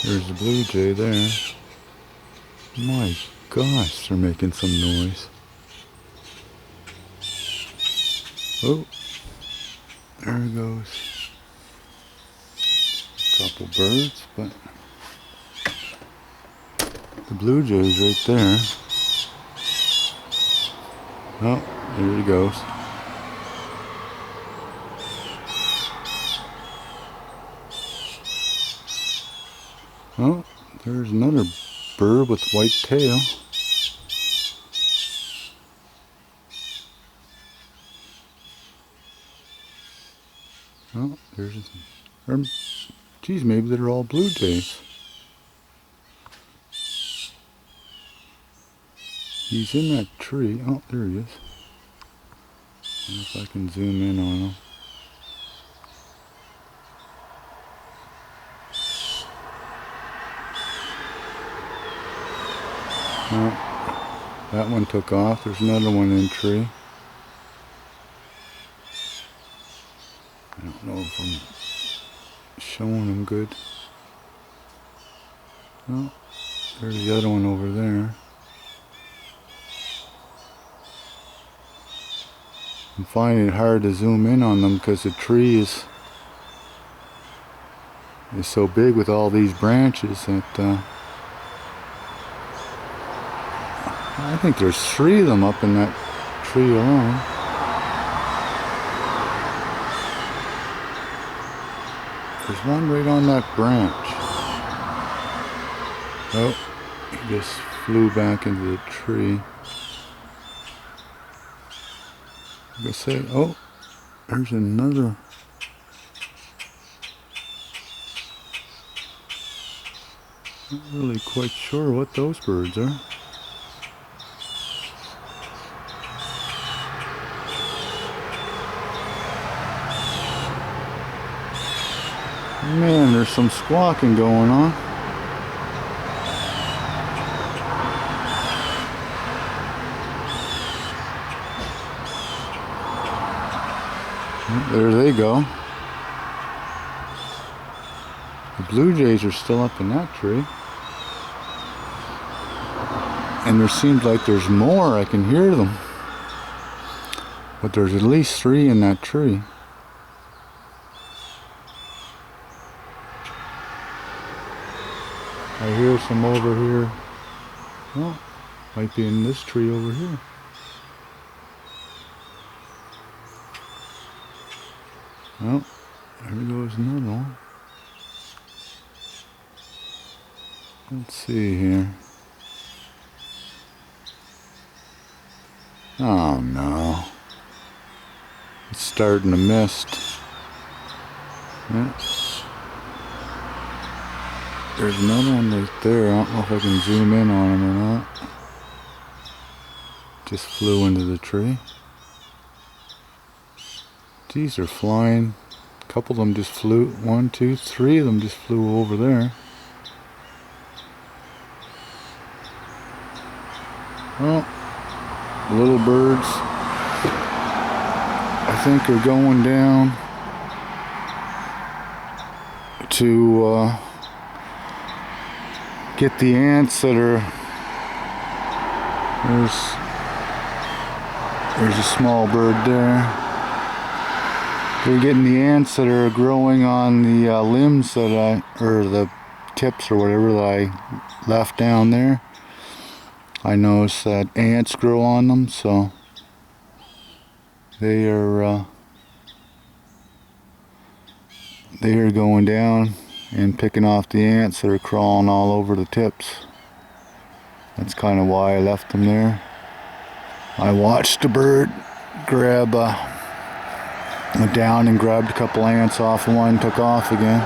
There's a blue jay there. My gosh, they're making some noise. Oh, there it goes. A couple birds, but the blue jay's right there. Oh, there he goes. Oh, there's another bird with white tail. Oh, geez, maybe they're all blue jays. He's in that tree. Oh, there he is. I wonder if I can zoom in on him. Oh, that one took off. There's another one in the tree. I don't know if I'm showing him good. Oh, there's the other one over there. I'm finding it hard to zoom in on them because the tree is so big with all these branches that I think there's 3 of them up in that tree alone. There's one right on that branch. Oh, he just flew back into the tree. I'm gonna say, oh, there's another. Not really quite sure what those birds are. Man, there's some squawking going on. There they go. The blue jays are still up in that tree. And there seems like there's more. I can hear them. But there's at least 3 in that tree. I hear some over here. Oh, might be in this tree over here. Oh, there goes another one. Let's see here. Oh no. It's starting to mist. Yeah. There's another one right there. I don't know if I can zoom in on him or not. Just flew into the tree. These are flying. A couple of them just flew. 1, 2, 3 of them just flew over there. Well, little birds, I think, are going down to get the ants that are. There's a small bird there. They're getting the ants that are growing on the limbs that or the tips or whatever that I left down there. I noticed that ants grow on them, so they are going down and picking off the ants that are crawling all over the tips. That's kind of why I left them there. I watched the bird grab, went down and grabbed a couple ants off of one, took off again.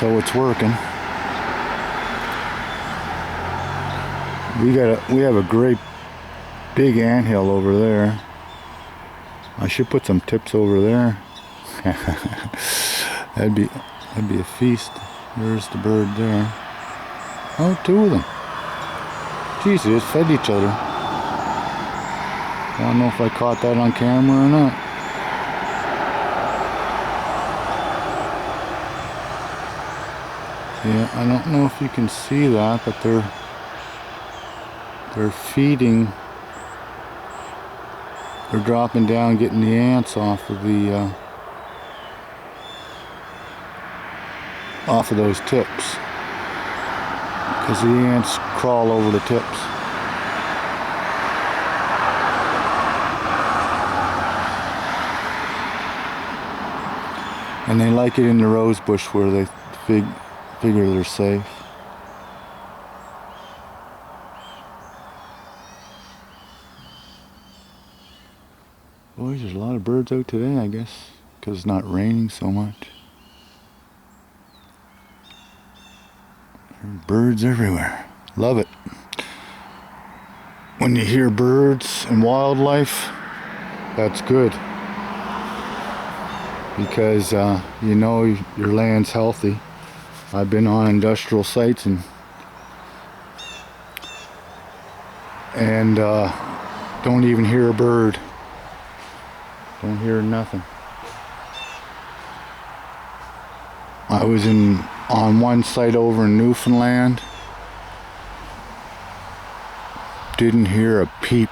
So it's working. We have a great big anthill over there. I should put some tips over there. that'd be a feast. There's the bird there. Oh, 2 of them. Geez, they just fed each other. I don't know if I caught that on camera or not. Yeah, I don't know if you can see that, but they're feeding. They're dropping down, getting the ants off of those tips, because the ants crawl over the tips. And they like it in the rose bush where they figure they're safe. Boys, there's a lot of birds out today, I guess, because it's not raining so much. There are birds everywhere. Love it. When you hear birds and wildlife, that's good. Because you know your land's healthy. I've been on industrial sites and don't even hear a bird. Don't hear nothing. I was on one site over in Newfoundland. Didn't hear a peep.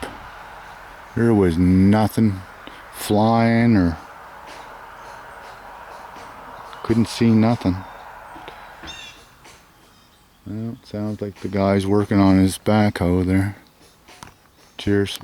There was nothing flying or couldn't see nothing. Well, sounds like the guy's working on his backhoe there. Cheers.